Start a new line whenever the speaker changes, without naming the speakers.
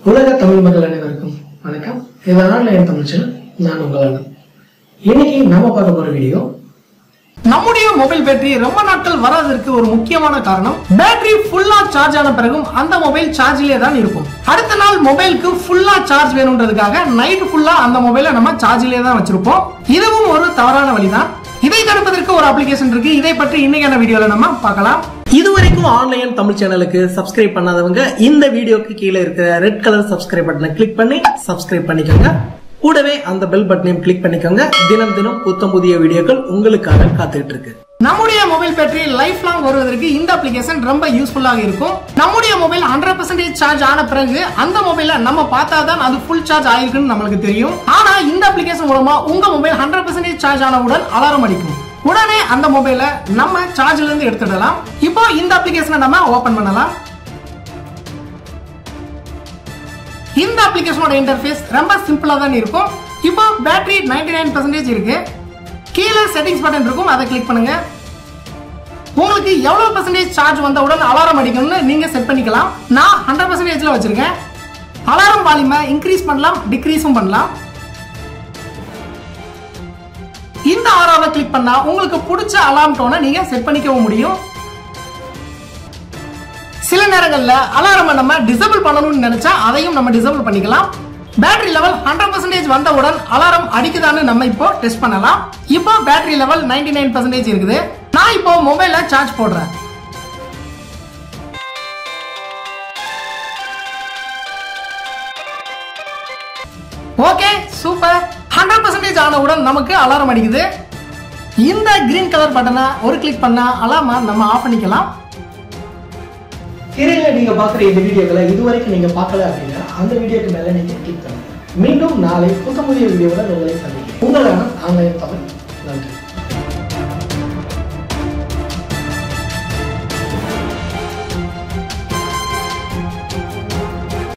உலக தமிழ் மக்கள் அனைவருக்கும் வணக்கம். இதனால் என் தமிழ் சேனல் நான் உங்களான இன்னைக்கு நாம பார்க்க போற வீடியோ நம்முடைய மொபைல் பேட்டரி ரொம்ப நாட்கள் வராததற்கு ஒரு முக்கியமான காரணம் பேட்டரி ஃபுல்லா சார்ஜ் ஆன பிறகும் அந்த மொபைல் சார்ஜிலே தான் இருக்கும். அடுத்த நாள் மொபைலுக்கு ஃபுல்லா சார்ஜ் வேணும்ன்றதுக்காக நைட் ஃபுல்லா அந்த மொபைலை நம்ம சார்ஜிலே தான் வச்சிருப்போம். இதுவும் ஒரு தவறான வழிதான். இதை தடுப்பதற்கு ஒரு அப்ளிகேஷன் இருக்கு. இதை பற்றி இன்னைக்கான வீடியோல நம்ம பார்க்கலாம். இதுவரைக்கும் ஆன்லைன் தமிழ் சேனலுக்கு சப்ஸ்கிரைப் பண்ணாதவங்க இந்த வீடியோக்கு கீழே இருக்கிற ரெட் கலர் சப்ஸ்கிரைப் பட்டனை கிளிக் பண்ணி சப்ஸ்கிரைப் பண்ணிக்கோங்க. கூடவே அந்த பெல் பட்டனையும் கிளிக் பண்ணிக்கோங்க. தினம் தினம் புத்தம் புதிய வீடியோக்கள் உங்களுக்காக காத்துட்டு இருக்கு. நம்முடைய மொபைல் பேட்டரி லைஃப் லாங் வருவதற்கு இந்த அப்ளிகேஷன் ரொம்ப யூஸ்ஃபுல்லாக இருக்கும். நம்முடைய மொபைல் 100% சார்ஜ் ஆன பிறகு அந்த மொபைலை நம்ம பார்த்தாதான் அது ஃபுல் சார்ஜ் ஆயிருக்குன்னு நம்மளுக்கு தெரியும். ஆனா இந்த அப்ளிகேஷன் மூலமா உங்க மொபைல் 100% சார்ஜ் ஆனவுடன் அலாரம் அடிக்கும். உடனே அந்த மொபைலை நம்ம சார்ஜ்ல இருந்து எடுத்துடலாம். இப்போ இந்த அப்ளிகேஷனை நம்ம ஓபன் பண்ணலாம். இந்த அப்ளிகேஷனோட இன்டர்ஃபேஸ் ரொம்ப சிம்பிளா தான் இருக்கும். இப்போ பேட்டரி 99% இருக்கு. கீழே செட்டிங்ஸ் பட்டன் இருக்கும், அதை கிளிக் பண்ணுங்க. உங்களுக்கு எவ்வளவு % சார்ஜ் வந்தவுடன் அலாரம் அடிக்கணும்னு நீங்க செட் பண்ணிக்கலாம். நான் 100%ல வச்சிருக்கேன். அலாரம் வால்யூமை இன்க்ரீஸ் பண்ணலாம், டிக்ரீஸும் பண்ணலாம். இந்த ஆராவை கிளிக் பண்ணா உங்களுக்கு பிடிச்ச அலார்ம் டோனை நீங்க செட் பண்ணிக்கவும் முடியும். சில நேரங்கள்ல அலாரம் நம்ம டிசேபிள் பண்ணணும்னு நினைச்சா அதையும் நம்ம டிசேபிள் பண்ணிக்கலாம். பேட்டரி லெவல் 100% வந்தவுடன் அலாரம் அடிக்குதான்னு நம்ம இப்போ டெஸ்ட் பண்ணலாம். இப்போ பேட்டரி லெவல் 99% இருக்குது. நான் இப்போ மொபைலை சார்ஜ் போடுறேன். Okay, super. 100% ஆனவுடன் நமக்கு அலாரம் அடிக்குது. இந்த கிரீன் கலர் பட்டனை ஒரு கிளிக் பண்ணா அலார்மை நம்ம ஆஃப் பண்ணிக்கலாம். திரையில நீங்க பாக்குற இந்த வீடியோக்களை இதுவரைக்கும் நீங்க பார்க்கல அப்படின்னா அந்த வீடியோக்கு மேல நீங்க கிளிக் பண்ணுங்க. மீண்டும் நாளை புதிய வீடியோவில் உங்களை சந்திக்கிறேன். உங்களான ஆன்லைன்